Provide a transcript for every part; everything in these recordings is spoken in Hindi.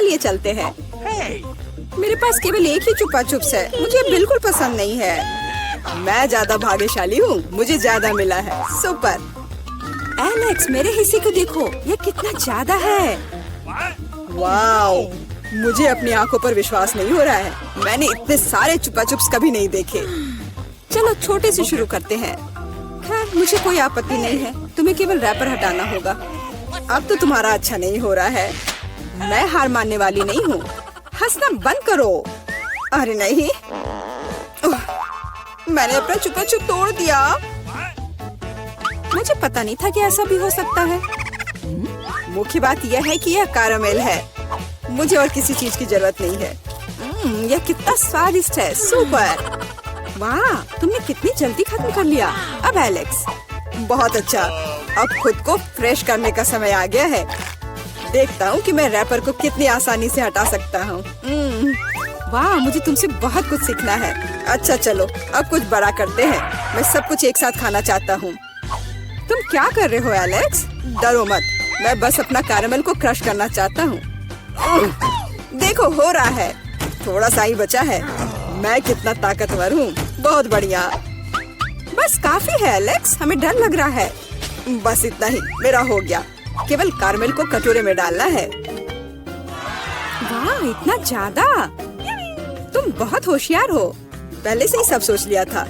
चलिए चलते हैं। मेरे पास केवल एक ही चुपा चुप्स है, मुझे बिल्कुल पसंद नहीं है। मैं ज्यादा भाग्यशाली हूँ, मुझे ज्यादा मिला है। सुपर। एलेक्स, मेरे हिस्से को देखो, ये कितना ज्यादा है। वाओ, मुझे अपनी आंखों पर विश्वास नहीं हो रहा है। मैंने इतने सारे चुपा चुप्स कभी नहीं देखे। चलो छोटे से शुरू करते हैं। खैर, मुझे कोई आपत्ति नहीं है। तुम्हें केवल रैपर हटाना होगा। अब तो तुम्हारा अच्छा नहीं हो रहा है। मैं हार मानने वाली नहीं हूँ। हंसना बंद करो। अरे नहीं, मैंने अपना चुपा चुप तोड़ दिया। मुझे पता नहीं था कि ऐसा भी हो सकता है। मुख्य बात यह है कि यह कैरामेल है। मुझे और किसी चीज की जरूरत नहीं है। यह कितना स्वादिष्ट है। सुपर। वाह, तुमने कितनी जल्दी खत्म कर लिया। अब एलेक्स, बहुत अच्छा। अब खुद को फ्रेश करने का समय आ गया है। देखता हूँ कि मैं रैपर को कितनी आसानी से हटा सकता हूँ। वाह, मुझे तुमसे बहुत कुछ सीखना है। अच्छा चलो, अब कुछ बड़ा करते हैं। मैं सब कुछ एक साथ खाना चाहता हूँ। तुम क्या कर रहे हो एलेक्स? डरो मत, मैं बस अपना कैरामेल को क्रश करना चाहता हूँ। देखो, हो रहा है। थोड़ा सा ही बचा है। मैं कितना ताकतवर हूँ। बहुत बढ़िया। बस काफी है एलेक्स, हमें डर लग रहा है। बस इतना ही, मेरा हो गया। केवल कैरामेल को कटोरे में डालना है। वाह, इतना ज्यादा। तुम बहुत होशियार हो। पहले से ही सब सोच लिया था।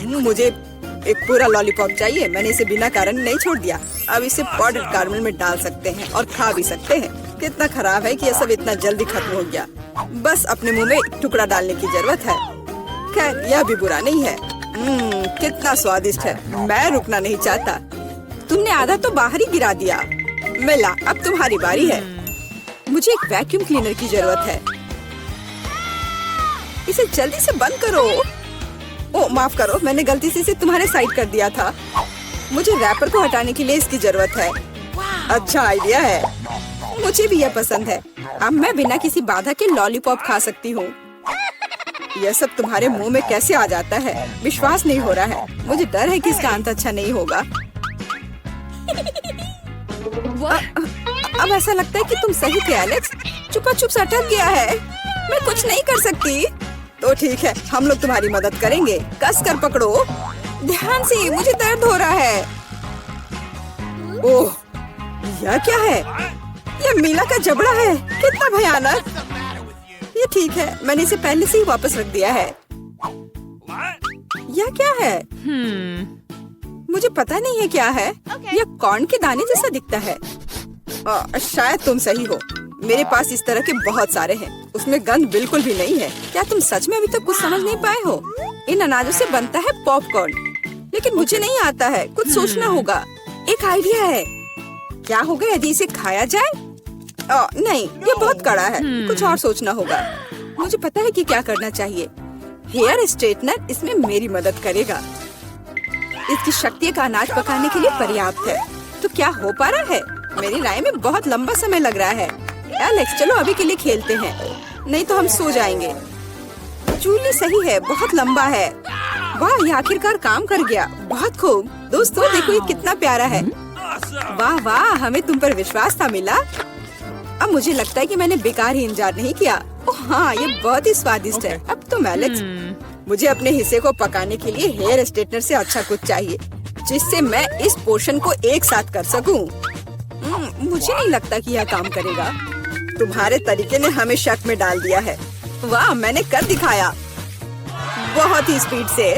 मुझे एक पूरा लॉलीपॉप चाहिए। मैंने इसे बिना कारण नहीं छोड़ दिया। अब इसे पाउडर्ड कैरामेल में डाल सकते हैं और खा भी सकते हैं। कितना खराब है कि यह सब इतना जल्दी खत्म हो गया। बस अपने मुंह में एक टुकड़ा डालने की जरूरत है। खैर, यह भी बुरा नहीं है। कितना स्वादिष्ट है। मैं रुकना नहीं चाहता। तुमने आधा तो बाहर ही गिरा दिया। मिला, अब तुम्हारी बारी है। मुझे एक वैक्यूम क्लीनर की जरूरत है। इसे जल्दी से बंद करो। ओ, माफ करो, मैंने गलती से इसे तुम्हारे साइड कर दिया था। मुझे रैपर को हटाने के लिए इसकी जरूरत है। अच्छा आइडिया है। मुझे भी यह पसंद है। अब मैं बिना किसी बाधा के लॉलीपॉप खा सकती हूँ। यह सब तुम्हारे मुंह में कैसे आ जाता है? विश्वास नहीं हो रहा है। मुझे डर है कि इसका अंत अच्छा नहीं होगा। अब ऐसा लगता है कि तुम सही थे एलेक्स। चुपा चुप अटक गया है। मैं कुछ नहीं कर सकती। तो ठीक है, हम लोग तुम्हारी मदद करेंगे। कस कर पकड़ो। ध्यान से, मुझे दर्द हो रहा है। ओह, यह क्या है? यह मीला का जबड़ा है। कितना भयानक। ये ठीक है, मैंने इसे पहले से ही वापस रख दिया है। यह क्या है? मुझे पता नहीं है क्या है। यह कॉर्न के दाने जैसा दिखता है। शायद तुम सही हो। मेरे पास इस तरह के बहुत सारे हैं। उसमें गंध बिल्कुल भी नहीं है। क्या तुम सच में अभी तक कुछ समझ नहीं पाए हो? इन अनाजों से बनता है पॉपकॉर्न, लेकिन मुझे नहीं आता है। कुछ सोचना होगा। एक आइडिया है। क्या होगा यदि इसे खाया जाए? नहीं, ये बहुत कड़ा है। कुछ और सोचना होगा। मुझे पता है कि क्या करना चाहिए। हेयर स्ट्रेटनर इसमें मेरी मदद करेगा। इसकी शक्ति का अनाज पकाने के लिए पर्याप्त है। तो क्या हो पा रहा है? मेरी राय में बहुत लंबा समय लग रहा है। एलेक्स, चलो अभी के लिए खेलते हैं, नहीं तो हम सो जाएंगे। जूली सही है, बहुत लंबा है। वाह, ये आखिरकार काम कर गया। बहुत खूब। दोस्तों देखो, ये कितना प्यारा है। वाह वाह, हमें तुम पर विश्वास था मिला। अब मुझे लगता है कि मैंने बेकार ही इंतजार नहीं किया। ओह हाँ, ये बहुत ही स्वादिष्ट है। अब तुम एलेक्स, मुझे अपने हिस्से को पकाने के लिए हेयर स्ट्रेटनर से अच्छा कुछ चाहिए, जिससे मैं इस पोर्शन को एक साथ कर सकूं। मुझे नहीं लगता कि यह काम करेगा। तुम्हारे तरीके ने हमें शक में डाल दिया है। वाह, मैंने कर दिखाया। बहुत ही स्पीड से।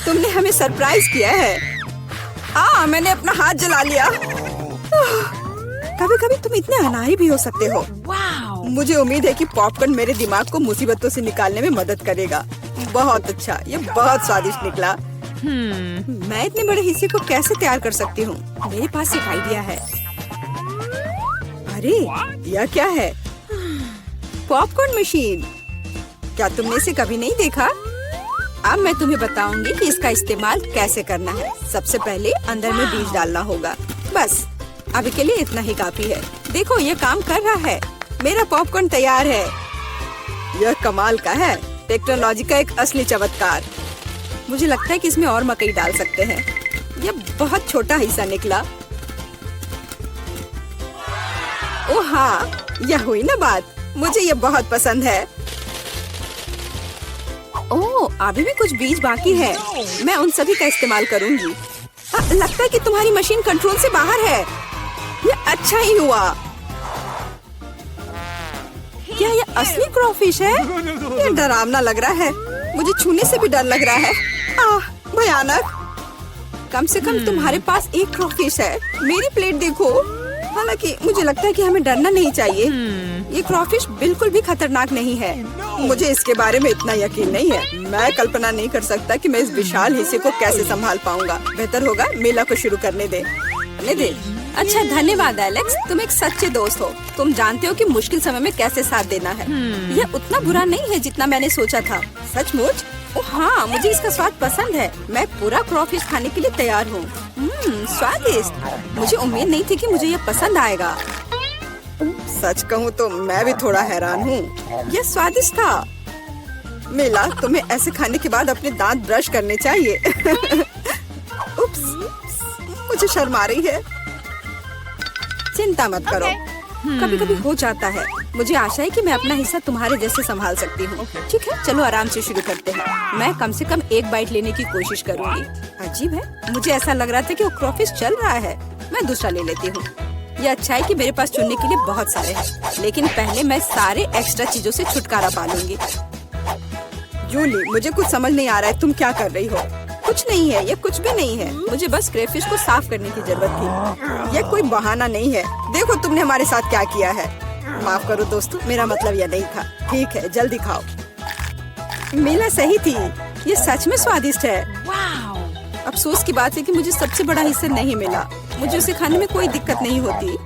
तुमने हमें सरप्राइज किया है। मैंने अपना हाथ जला लिया। कभी कभी तुम इतने अनाड़ी भी हो सकते हो। मुझे उम्मीद है कि पॉपकॉर्न मेरे दिमाग को मुसीबतों से निकालने में मदद करेगा। बहुत अच्छा, ये बहुत स्वादिष्ट निकला। मैं इतने बड़े हिस्से को कैसे तैयार कर सकती हूँ? मेरे पास एक आइडिया है। अरे, यह क्या है? Popcorn machine. क्या तुमने इसे कभी नहीं देखा? अब मैं तुम्हें बताऊंगी कि इसका इस्तेमाल कैसे करना है। सबसे पहले अंदर में बीज डालना होगा। बस अभी के लिए इतना ही काफी है। देखो, ये काम कर रहा है। मेरा पॉपकॉर्न तैयार है। यह कमाल का है। टेक्नोलॉजी का एक असली चमत्कार। मुझे लगता है कि इसमें और मकई डाल सकते हैं। यह बहुत छोटा हिस्सा निकला। ओ हाँ, यह हुई ना बात। मुझे ये बहुत पसंद है। ओह, अभी भी कुछ बीज बाकी है। मैं उन सभी का इस्तेमाल करूंगी। लगता है कि तुम्हारी मशीन कंट्रोल से बाहर है। ये अच्छा ही हुआ। क्या ये असली क्रॉफिश है? ये डरावना लग रहा है। मुझे छूने से भी डर लग रहा है। भयानक। कम से कम तुम्हारे पास एक क्रॉफिश है। मेरी प्लेट देखो। हालांकि मुझे लगता है कि हमें डरना नहीं चाहिए। ये क्रॉफिश बिल्कुल भी खतरनाक नहीं है। मुझे इसके बारे में इतना यकीन नहीं है। मैं कल्पना नहीं कर सकता कि मैं इस विशाल हिस्से को कैसे संभाल पाऊंगा। बेहतर होगा मेला को शुरू करने दे। अच्छा, धन्यवाद एलेक्स। तुम एक सच्चे दोस्त हो। तुम जानते हो कि मुश्किल समय में कैसे साथ देना है। यह उतना बुरा नहीं है जितना मैंने सोचा था। सचमुच? ओह हाँ, मुझे इसका स्वाद पसंद है। मैं पूरा क्रॉफिश खाने के लिए तैयार हूँ। स्वादिष्ट। मुझे उम्मीद नहीं थी कि मुझे यह पसंद आएगा। सच कहूँ तो मैं भी थोड़ा हैरान हूँ। यह स्वादिष्ट था। मिला, तुम्हें ऐसे खाने के बाद अपने दांत ब्रश करने चाहिए। उप्स, मुझे शर्म आ रही है। चिंता मत करो, कभी कभी हो जाता है। मुझे आशा है कि मैं अपना हिस्सा तुम्हारे जैसे संभाल सकती हूँ। ठीक है, चलो आराम से शुरू करते हैं। मैं कम से कम एक बाइट लेने की कोशिश करूँगी। अजीब है, मुझे ऐसा लग रहा था कि वो क्रॉफिश चल रहा है। मैं दूसरा ले लेती हूँ। ये अच्छा है कि मेरे पास चुनने के लिए बहुत सारे हैं, लेकिन पहले मैं सारे एक्स्ट्रा चीजों से छुटकारा पा लूंगी। जूली, मुझे कुछ समझ नहीं आ रहा है, तुम क्या कर रही हो? कुछ नहीं है, ये कुछ भी नहीं है। मुझे बस क्रेफिश को साफ करने की जरूरत थी। ये कोई बहाना नहीं है। देखो तुमने हमारे साथ क्या किया है। माफ करो दोस्तों, मेरा मतलब यह नहीं था। ठीक है, जल्दी खाओ। मीला सही थी, ये सच में स्वादिष्ट है। अफसोस की बात है कि मुझे सबसे बड़ा हिस्सा नहीं मिला। मुझे उसे खाने में कोई दिक्कत नहीं होती।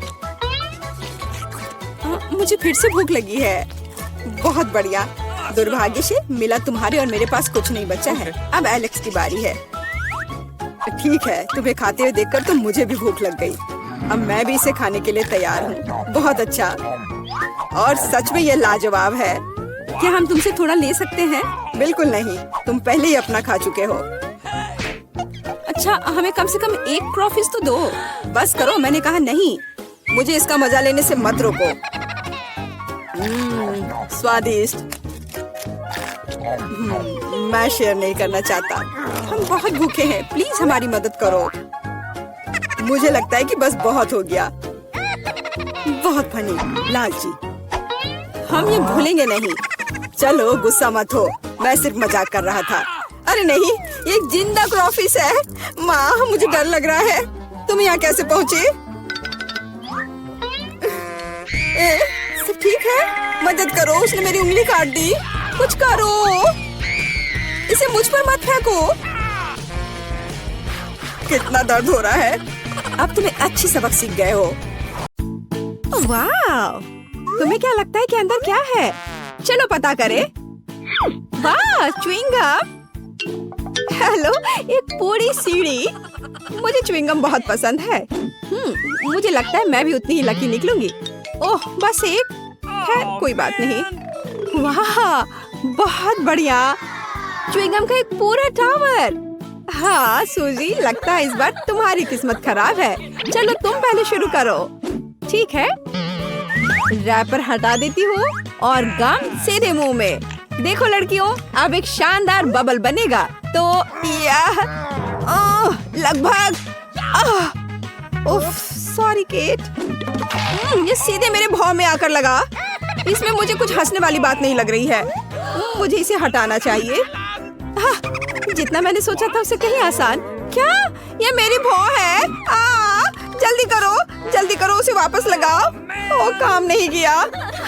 मुझे फिर से भूख लगी है। बहुत बढ़िया। दुर्भाग्य से मिला, तुम्हारे और मेरे पास कुछ नहीं बचा है। अब एलेक्स की बारी है। ठीक है, तुम्हें खाते हुए देखकर तो मुझे भी भूख लग गई। अब मैं भी इसे खाने के लिए तैयार हूँ। बहुत अच्छा, और सच में ये लाजवाब है। क्या हम तुमसे थोड़ा ले सकते हैं? बिल्कुल नहीं, तुम पहले ही अपना खा चुके हो। अच्छा, हमें कम से कम एक क्रॉफिश तो दो। बस करो, मैंने कहा नहीं। मुझे इसका मजा लेने से मत रोको। स्वादिष्ट। मैं शेयर नहीं करना चाहता। हम बहुत भूखे हैं, प्लीज हमारी मदद करो। मुझे लगता है कि बस बहुत हो गया। बहुत फनी, लालची। हम ये भूलेंगे नहीं। चलो गुस्सा मत हो, मैं सिर्फ मजाक कर रहा था। अरे नहीं, ये एक जिंदा क्रॉफिश है। माँ, मुझे डर लग रहा है। तुम यहाँ कैसे पहुँचे? सब ठीक है? मदद करो, उसने मेरी उंगली काट दी। कुछ करो, इसे मुझ पर मत फेंको। कितना दर्द हो रहा है। अब तुम्हें अच्छी सबक सीख गए हो। वाह, तुम्हें क्या लगता है कि अंदर क्या है? चलो पता करें। वाह, च्युइंगम। हेलो, एक पूरी सीढ़ी। मुझे च्युइंगम बहुत पसंद है। मुझे लगता है मैं भी उतनी ही लकी निकलूंगी। ओह, बस एक है, कोई बात नहीं। वाह, बहुत बढ़िया। च्युइंगम का एक पूरा टावर। हाँ सूजी, लगता है इस बार तुम्हारी किस्मत खराब है। चलो तुम पहले शुरू करो। ठीक है, रैपर हटा देती हूँ और गम सीधे मुंह में। देखो लड़कियों, अब एक शानदार बबल बनेगा। तो यह लगभग सॉरी केट, ये सीधे मेरे भौं में आकर लगा। इसमें मुझे कुछ हंसने वाली बात नहीं लग रही है। मुझे इसे हटाना चाहिए। जितना मैंने सोचा था उससे कहीं आसान। क्या ये मेरी भौं है? जल्दी करो, उसे वापस लगाओ। ओ, काम नहीं किया।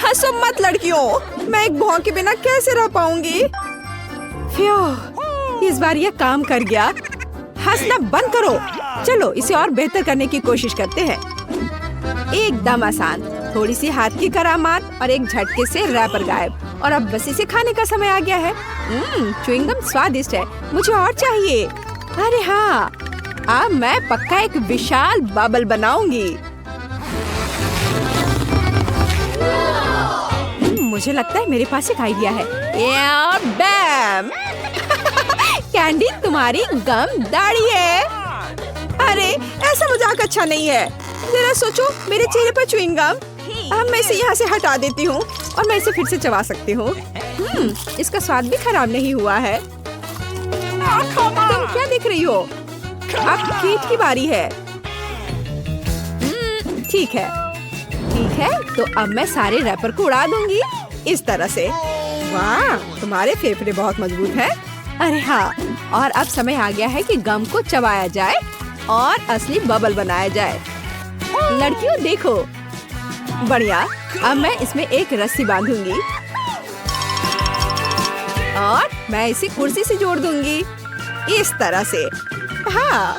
हंसो मत लड़कियों, मैं एक भौं के बिना कैसे रह पाऊंगी। इस बार ये काम कर गया। हंसना बंद करो। चलो इसे और बेहतर करने की कोशिश करते हैं। एकदम आसान, थोड़ी सी हाथ की करामात और एक झटके से रैपर गायब। और अब बस इसे खाने का समय आ गया है। च्युइंगम स्वादिष्ट है, मुझे और चाहिए। अरे हाँ, अब मैं पक्का एक विशाल बबल बनाऊंगी। मुझे लगता है मेरे पास एक आइडिया है। बैम! कैंडी, तुम्हारी गम दाढ़ी है। अरे ऐसा मजाक अच्छा नहीं है। जरा सोचो, मेरे चेहरे पर च्युइंगम। अब मैं इसे यहाँ से हटा देती हूँ और मैं इसे फिर से चबा सकती हूँ। इसका स्वाद भी खराब नहीं हुआ है। तुम क्या देख रही हो? अब केट की बारी है। ठीक है, ठीक है, तो अब मैं सारे रैपर को उड़ा दूंगी इस तरह से। वाह, तुम्हारे फेफड़े बहुत मजबूत हैं। अरे हाँ, और अब समय आ गया है कि गम को चबाया जाए और असली बबल बनाया जाए। लड़कियों देखो, बढ़िया। अब मैं इसमें एक रस्सी बांधूंगी और मैं इसे कुर्सी से जोड़ दूंगी इस तरह से। हाँ,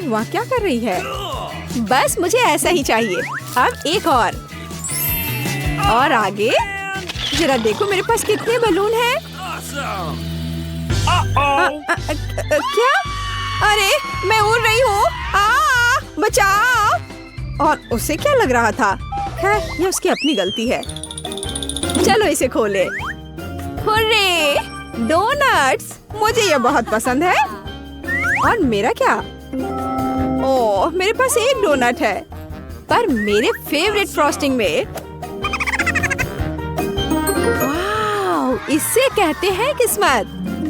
वाह, क्या कर रही है? बस मुझे ऐसा ही चाहिए। अब एक और आगे। जरा देखो मेरे पास कितने बलून हैं। क्या? अरे मैं उड़ रही हूँ। बचाओ। और उसे क्या लग रहा था? खैर, ये उसकी अपनी गलती है। चलो इसे खोले। हुर्रे, डोनट्स, मुझे ये बहुत पसंद है। और मेरा क्या? ओह, मेरे पास एक डोनट है, पर मेरे फेवरेट फ्रॉस्टिंग में। वाह, इसे कहते हैं किस्मत।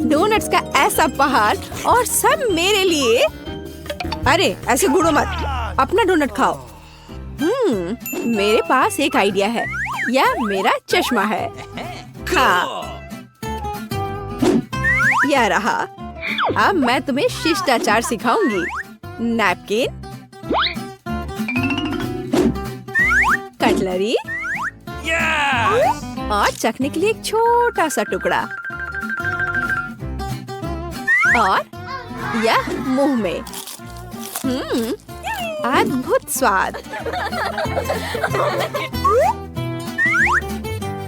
डोनट्स का ऐसा पहाड़ और सब मेरे लिए। अरे ऐसे घुड़ो मत, अपना डोनट खाओ। मेरे पास एक आइडिया है। यह मेरा चश्मा है। हाँ, यह रहा। अब मैं तुम्हें शिष्टाचार सिखाऊंगी। नैपकिन, कटलरी और चखने के लिए एक छोटा सा टुकड़ा। और यह मुंह में। अद्भुत स्वाद।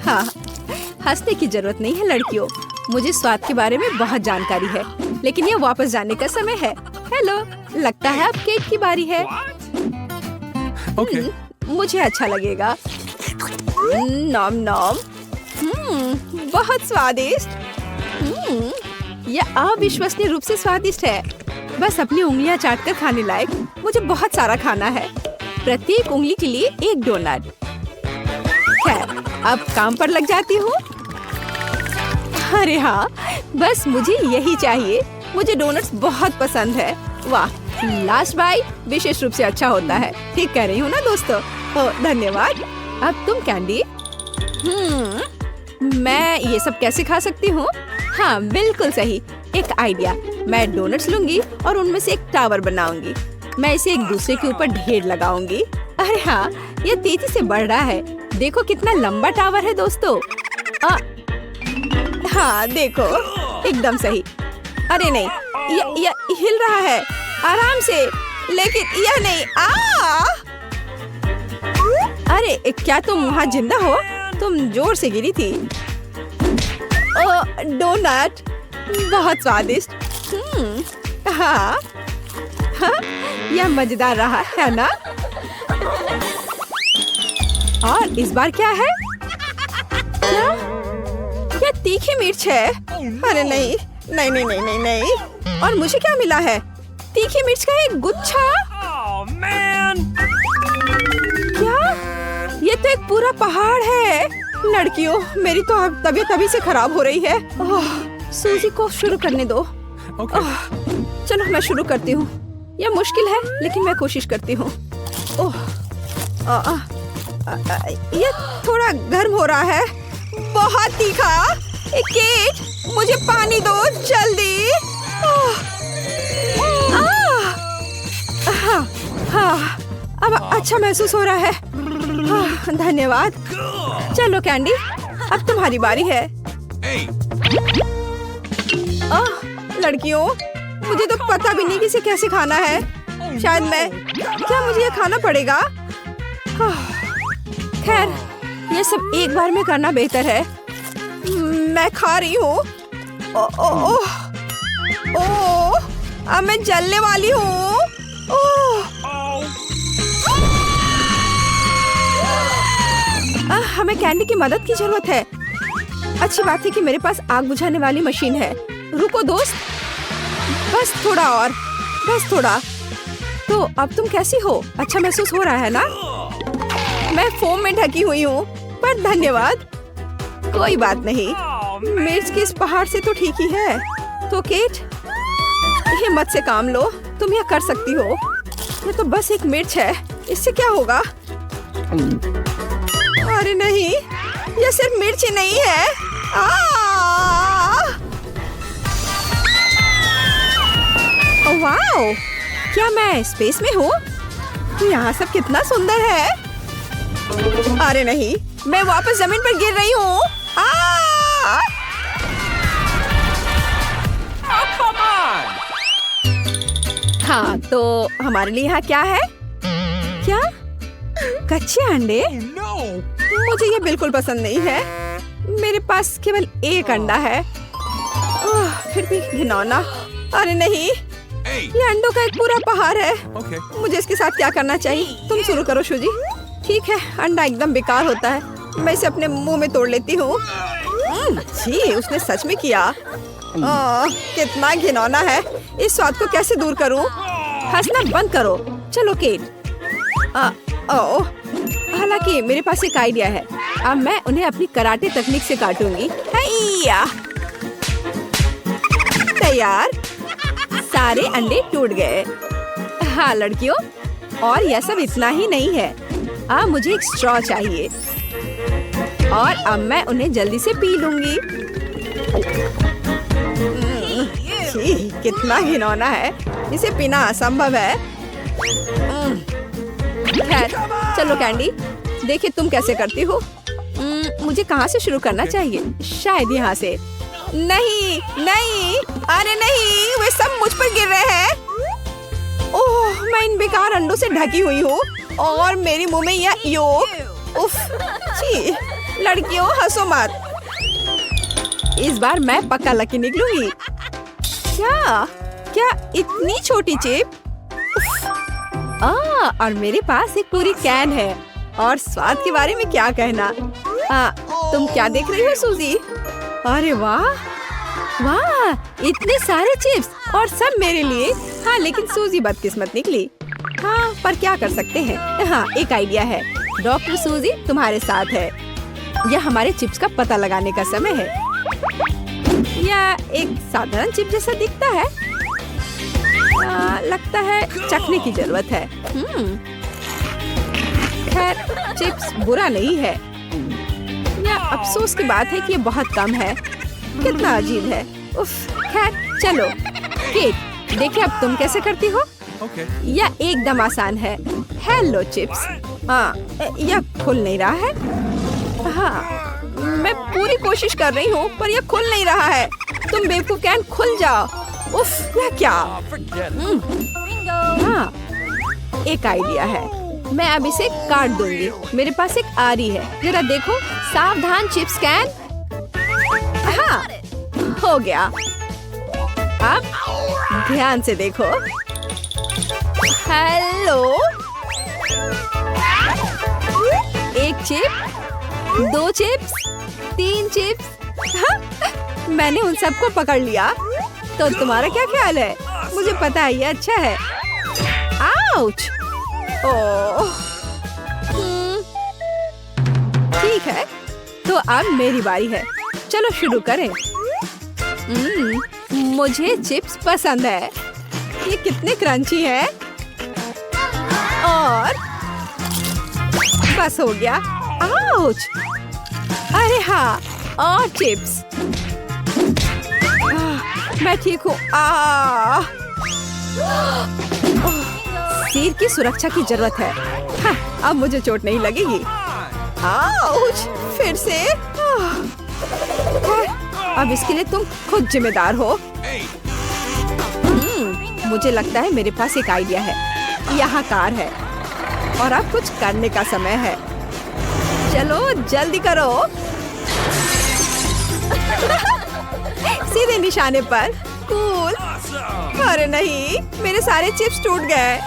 हाँ, हंसने की जरूरत नहीं है लड़कियों। मुझे स्वाद के बारे में बहुत जानकारी है, लेकिन ये वापस जाने का समय है। हेलो, लगता है अब केक की बारी है। मुझे अच्छा लगेगा। नॉम नॉम। बहुत स्वादिष्ट। यह अविश्वसनीय रूप से स्वादिष्ट है। बस अपनी उंगलियां चाटकर खाने लायक। मुझे बहुत सारा खाना है, प्रत्येक उंगली के लिए एक डोनट। खैर, अब काम पर लग जाती हूँ। अरे हाँ, बस मुझे यही चाहिए। मुझे डोनट्स बहुत पसंद है। वाह, लास्ट बाइट विशेष रूप से अच्छा होता है। ठीक कह रही हूँ ना दोस्तों? धन्यवाद। अब तुम कैंडी। मैं ये सब कैसे खा सकती हूँ? हाँ, बिल्कुल सही। एक आइडिया। मैं डोनट्स लूंगी और उनमें से एक टावर बनाऊंगी। मैं इसे एक दूसरे के ऊपर ढेर लगाऊंगी। अरे हाँ, ये तेजी से बढ़ रहा है। देखो कितना लंबा टावर है दोस्तों। हाँ देखो, एकदम सही। अरे नहीं, यह हिल रहा है आराम से, लेकिन यह नहीं। अरे क्या तुम वहाँ जिंदा हो? तुम जोर से गिरी थी। डोनट बहुत स्वादिष्ट। हाँ, यह मजेदार रहा है ना? और इस बार क्या है? क्या तीखी मिर्च है? अरे नहीं नहीं नहीं नहीं नहीं नहीं। और मुझे क्या मिला है? तीखी मिर्च का एक गुच्छा। क्या? ये तो एक पूरा पहाड़ है। लड़कियों, मेरी तो अब तबीयत अभी से खराब हो रही है। सूजी को शुरू करने दो। चलो मैं शुरू करती हूँ। यह मुश्किल है, लेकिन मैं कोशिश करती हूँ। ये थोड़ा गर्म हो रहा है। बहुत तीखा। केट, मुझे पानी दो जल्दी। हाँ, अब अच्छा महसूस हो रहा है। धन्यवाद। चलो कैंडी, अब तुम्हारी बारी है। लड़कियों, मुझे तो पता भी नहीं कि इसे कैसे खाना है। शायद क्या मुझे ये खाना पड़ेगा? खैर, ये सब एक बार में करना बेहतर है। मैं खा रही हूँ। अब मैं जलने वाली हूँ। हमें कैंडी की मदद की जरूरत है। अच्छी बात है कि मेरे पास आग बुझाने वाली मशीन है। रुको दोस्त, बस थोड़ा और, बस थोड़ा। तो अब तुम कैसी हो? अच्छा महसूस हो रहा है ना? मैं फोम में ढकी हुई हूँ, पर धन्यवाद। कोई बात नहीं, मिर्च के इस पहाड़ से तो ठीक ही है। तो केट, हिम्मत से काम लो, तुम यह कर सकती हो। ये तो बस एक मिर्च है, इससे क्या होगा? अरे नहीं, यह सिर्फ मिर्च ही नहीं है। वाओ, क्या मैं स्पेस में हूँ? यहाँ सब कितना सुंदर है। अरे नहीं, मैं वापस जमीन पर गिर रही हूँ। हाँ, तो हमारे लिए यहाँ क्या है? क्या? कच्चे अंडे? मुझे ये बिल्कुल पसंद नहीं है। मेरे पास केवल एक अंडा है। फिर भी घिनौना। अरे नहीं, ये अंडों का एक पूरा पहाड़ है। मुझे इसके साथ क्या करना चाहिए? तुम शुरू करो शूजी। ठीक है, अंडा एकदम बेकार होता है, मैं इसे अपने मुंह में तोड़ लेती हूँ। जी, उसने सच में किया। कितना घिनौना है। इस स्वाद को कैसे दूर करूँ? हंसना बंद करो। चलो केट। हालांकि मेरे पास एक आइडिया है। अब मैं उन्हें अपनी कराटे तकनीक से काटूंगी। तैयार। सारे अंडे टूट गए। हाँ लड़कियों, और यह सब इतना ही नहीं है। अब मुझे एक स्ट्रॉ चाहिए और अब मैं उन्हें जल्दी से पी लूंगी। कितना घिनौना है, इसे पीना असंभव है। खैर, चलो कैंडी, देखिए तुम कैसे करती हो। मुझे कहाँ से शुरू करना चाहिए? शायद यहाँ से। नहीं नहीं, अरे नहीं, वे सब मुझ पर गिर रहे हैं। ओह, मैं इन बेकार अंडों से ढकी हुई हूँ और मेरे मुंह में यह योक। उफ, छी, लड़कियों हंसो मत। इस बार मैं पक्का लकी निकलूंगी। क्या इतनी छोटी चिप? और मेरे पास एक पूरी कैन है। और स्वाद के बारे में क्या कहना? तुम क्या देख रही हो सूजी? अरे वाह वाह, इतने सारे चिप्स और सब मेरे लिए। हाँ, लेकिन सूजी बदकिस्मत निकली। हाँ, पर क्या कर सकते हैं। हाँ, एक आइडिया है। डॉक्टर सूजी तुम्हारे साथ है। यह हमारे चिप्स का पता लगाने का समय है। यह एक साधारण चिप जैसा दिखता है। लगता है चखने की जरूरत है। खैर, चिप्स बुरा नहीं है। यह अफसोस की बात है कि ये बहुत कम है। कितना अजीब है। उफ, खैर चलो केट, देखिए अब तुम कैसे करती हो। यह एकदम आसान है। Hello chips. यह खुल नहीं रहा है। हाँ, मैं पूरी कोशिश कर रही हूँ पर यह खुल नहीं रहा है। तुम बेवकूफ कैन, खुल जाओ। उफ, यह क्या? हाँ, एक आइडिया है। मैं अब इसे काट दूंगी। मेरे पास एक आरी है, जरा देखो। सावधान चिप्स कैन। हाँ, हो गया। अब ध्यान से देखो। हेलो, एक चिप, 2 चिप्स, 3 चिप्स। हाँ, मैंने उन सबको पकड़ लिया। तो तुम्हारा क्या ख्याल है? मुझे पता है ये अच्छा है। आउच! ओह, ठीक है, तो अब मेरी बारी है। चलो शुरू करें। मुझे चिप्स पसंद है। ये कितने क्रंची है। और बस हो गया। आउच! अरे हाँ, और चिप्स। मैं ठीक हूँ। सिर की सुरक्षा की जरूरत है। हाँ, अब मुझे चोट नहीं लगेगी। आउच! फिर से। अब इसके लिए तुम खुद जिम्मेदार हो। मुझे लगता है मेरे पास एक आइडिया है। यहाँ कार है और अब कुछ करने का समय है। चलो जल्दी करो। सीधे निशाने पर। कूल। अरे नहीं, मेरे सारे चिप्स टूट गए।